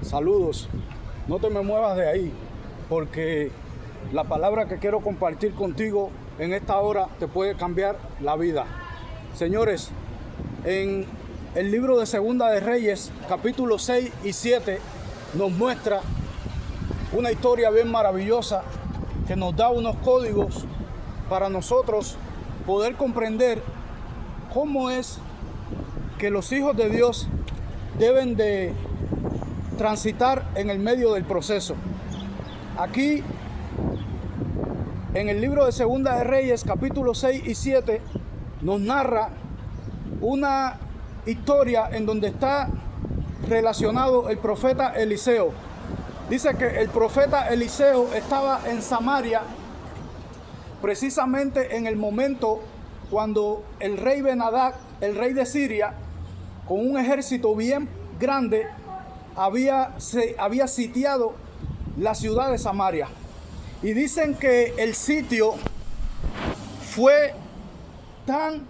Saludos. No te me muevas de ahí, porque la palabra que quiero compartir contigo en esta hora te puede cambiar la vida. Señores, en el libro de Segunda de Reyes, capítulos 6 y 7, nos muestra una historia bien maravillosa que nos da unos códigos para nosotros poder comprender cómo es que los hijos de Dios deben de transitar en el medio del proceso. Aquí, en el libro de Segunda de Reyes, capítulos 6 y 7, nos narra una historia en donde está relacionado el profeta Eliseo. Dice que el profeta Eliseo estaba en Samaria precisamente en el momento cuando el rey Ben-Hadad, el rey de Siria, con un ejército bien grande, había sitiado la ciudad de Samaria. Y dicen que el sitio fue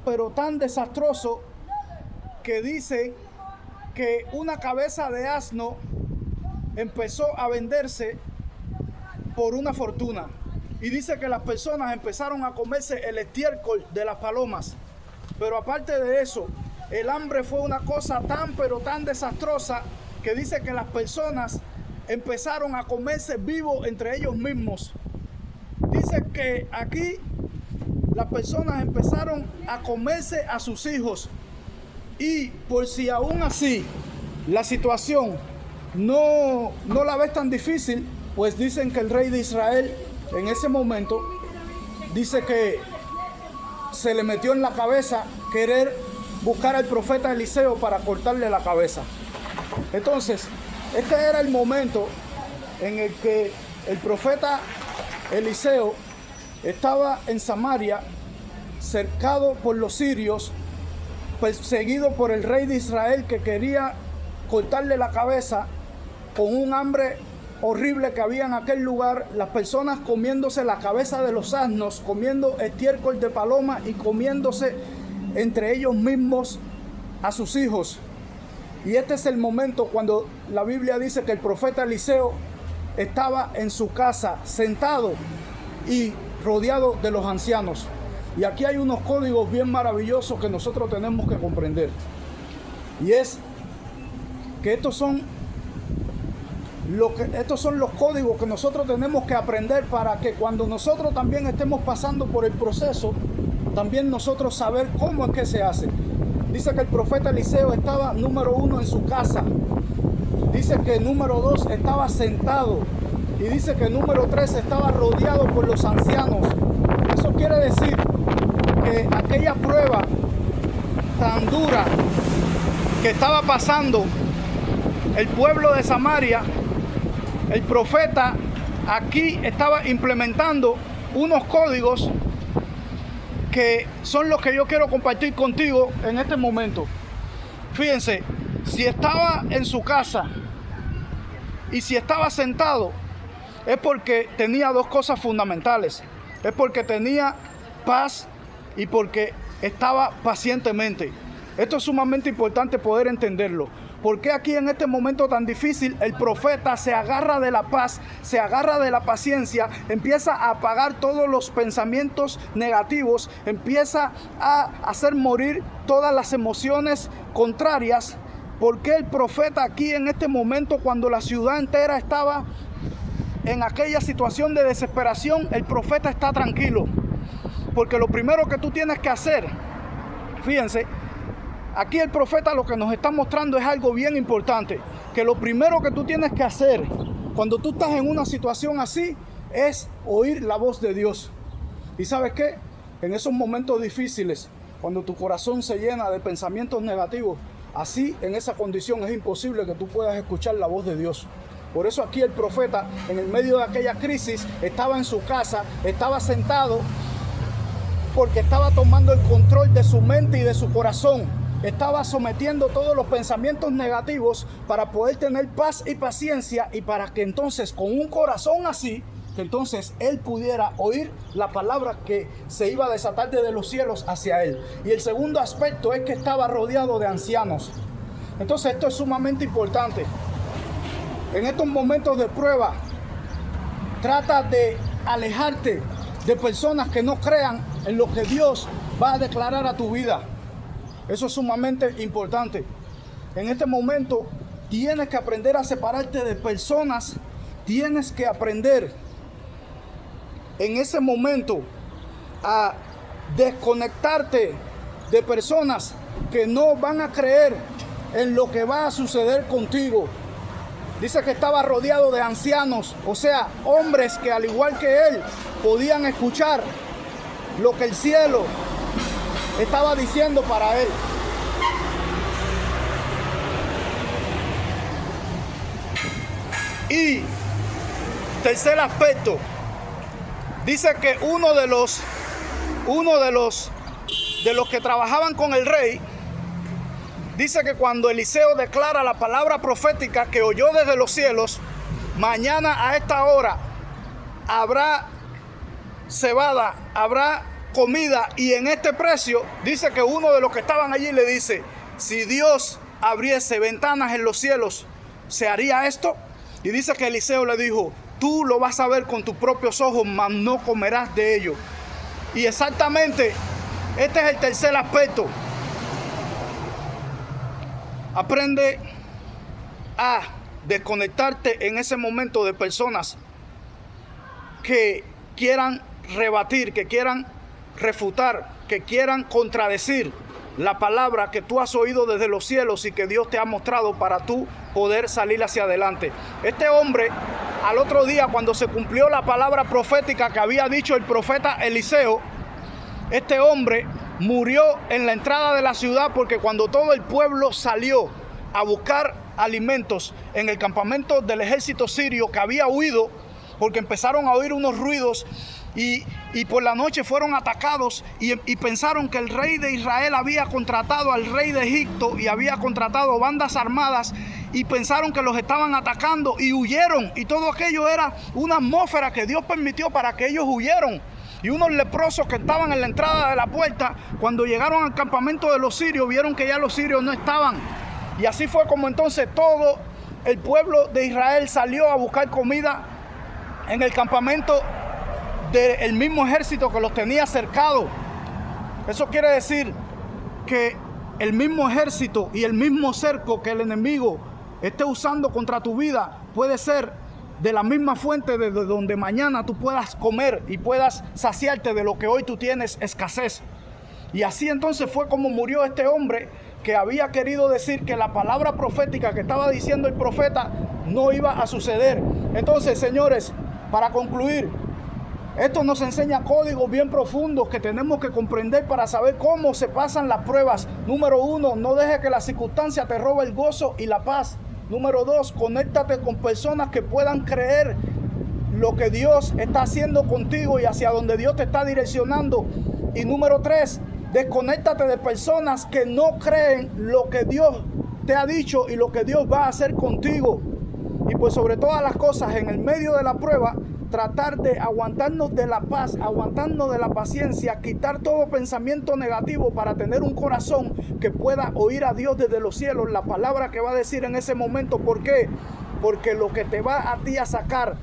pero tan desastroso que dice que una cabeza de asno empezó a venderse por una fortuna. Y dice que las personas empezaron a comerse el estiércol de las palomas. Pero aparte de eso, el hambre fue una cosa pero tan desastrosa que dice que las personas empezaron a comerse vivos entre ellos mismos. Dice que aquí las personas empezaron a comerse a sus hijos. Y por si aún así la situación no la ves tan difícil, pues dicen que el rey de Israel en ese momento dice que se le metió en la cabeza querer buscar al profeta Eliseo para cortarle la cabeza. Entonces, este era el momento en el que el profeta Eliseo estaba en Samaria, cercado por los sirios, perseguido por el rey de Israel que quería cortarle la cabeza, con un hambre horrible que había en aquel lugar, las personas comiéndose la cabeza de los asnos, comiendo estiércol de paloma y comiéndose entre ellos mismos a sus hijos. Y este es el momento cuando la Biblia dice que el profeta Eliseo estaba en su casa, sentado y rodeado de los ancianos. Y aquí hay unos códigos bien maravillosos que nosotros tenemos que comprender. Y es que estos son los códigos que nosotros tenemos que aprender para que cuando nosotros también estemos pasando por el proceso, también nosotros saber cómo es que se hace. Dice que el profeta Eliseo estaba, número 1, en su casa. Dice que número 2, estaba sentado. Y dice que número 3, estaba rodeado por los ancianos. Eso quiere decir que aquella prueba tan dura que estaba pasando el pueblo de Samaria, el profeta aquí estaba implementando unos códigos que son los que yo quiero compartir contigo en este momento. Fíjense, si estaba en su casa y si estaba sentado, es porque tenía dos cosas fundamentales. Es porque tenía paz y porque estaba pacientemente. Esto es sumamente importante poder entenderlo. Porque aquí en este momento tan difícil el profeta se agarra de la paz, se agarra de la paciencia, empieza a apagar todos los pensamientos negativos, empieza a hacer morir todas las emociones contrarias? Porque el profeta aquí en este momento, cuando la ciudad entera estaba en aquella situación de desesperación, el profeta está tranquilo? Porque lo primero que tú tienes que hacer, fíjense, aquí el profeta lo que nos está mostrando es algo bien importante, que lo primero que tú tienes que hacer cuando tú estás en una situación así es oír la voz de Dios. ¿Y sabes qué? En esos momentos difíciles, cuando tu corazón se llena de pensamientos negativos, así en esa condición es imposible que tú puedas escuchar la voz de Dios. Por eso aquí el profeta, en el medio de aquella crisis, estaba en su casa, estaba sentado, porque estaba tomando el control de su mente y de su corazón. Estaba sometiendo todos los pensamientos negativos para poder tener paz y paciencia, y para que entonces con un corazón así, que entonces él pudiera oír la palabra que se iba a desatar desde los cielos hacia él. Y el segundo aspecto es que estaba rodeado de ancianos. Entonces esto es sumamente importante. En estos momentos de prueba, trata de alejarte de personas que no crean en lo que Dios va a declarar a tu vida. Eso es sumamente importante. En este momento tienes que aprender a separarte de personas. Tienes que aprender en ese momento a desconectarte de personas que no van a creer en lo que va a suceder contigo. Dice que estaba rodeado de ancianos, o sea, hombres que al igual que él podían escuchar lo que el cielo estaba diciendo para él. Y tercer aspecto, dice que uno de los que trabajaban con el rey, dice que cuando Eliseo declara la palabra profética que oyó desde los cielos, mañana a esta hora habrá cebada, habrá comida y en este precio, dice que uno de los que estaban allí le dice, si Dios abriese ventanas en los cielos, ¿se haría esto? Y dice que Eliseo le dijo, tú lo vas a ver con tus propios ojos, mas no comerás de ello. Y exactamente, este es el tercer aspecto. Aprende a desconectarte en ese momento de personas que quieran rebatir, que quieran refutar, que quieran contradecir la palabra que tú has oído desde los cielos y que Dios te ha mostrado para tú poder salir hacia adelante. Este hombre, al otro día, cuando se cumplió la palabra profética que había dicho el profeta Eliseo, este hombre murió en la entrada de la ciudad porque cuando todo el pueblo salió a buscar alimentos en el campamento del ejército sirio que había huido, porque empezaron a oír unos ruidos y por la noche fueron atacados y pensaron que el rey de Israel había contratado al rey de Egipto y había contratado bandas armadas y pensaron que los estaban atacando y huyeron, y todo aquello era una atmósfera que Dios permitió para que ellos huyeron. Y unos leprosos que estaban en la entrada de la puerta, cuando llegaron al campamento de los sirios, vieron que ya los sirios no estaban. Y así fue como entonces todo el pueblo de Israel salió a buscar comida en el campamento del mismo ejército que los tenía cercados. Eso quiere decir que el mismo ejército y el mismo cerco que el enemigo esté usando contra tu vida puede ser de la misma fuente desde donde mañana tú puedas comer y puedas saciarte de lo que hoy tú tienes escasez. Y así entonces fue como murió este hombre que había querido decir que la palabra profética que estaba diciendo el profeta no iba a suceder. Entonces, señores, para concluir, esto nos enseña códigos bien profundos que tenemos que comprender para saber cómo se pasan las pruebas. Número 1, no dejes que la circunstancia te robe el gozo y la paz. Número 2, conéctate con personas que puedan creer lo que Dios está haciendo contigo y hacia donde Dios te está direccionando. Y número 3, desconéctate de personas que no creen lo que Dios te ha dicho y lo que Dios va a hacer contigo. Y pues sobre todas las cosas, en el medio de la prueba, tratar de aguantarnos de la paz, aguantarnos de la paciencia, quitar todo pensamiento negativo para tener un corazón que pueda oír a Dios desde los cielos, la palabra que va a decir en ese momento. ¿Por qué? Porque lo que te va a ti a sacar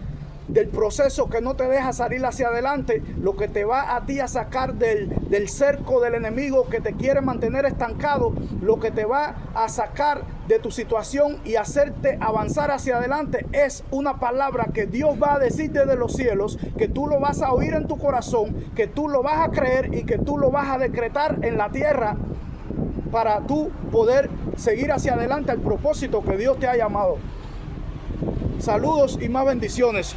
del proceso que no te deja salir hacia adelante, lo que te va a ti a sacar del cerco del enemigo que te quiere mantener estancado, lo que te va a sacar de tu situación y hacerte avanzar hacia adelante es una palabra que Dios va a decir desde los cielos, que tú lo vas a oír en tu corazón, que tú lo vas a creer y que tú lo vas a decretar en la tierra para tú poder seguir hacia adelante al propósito que Dios te ha llamado. Saludos y más bendiciones.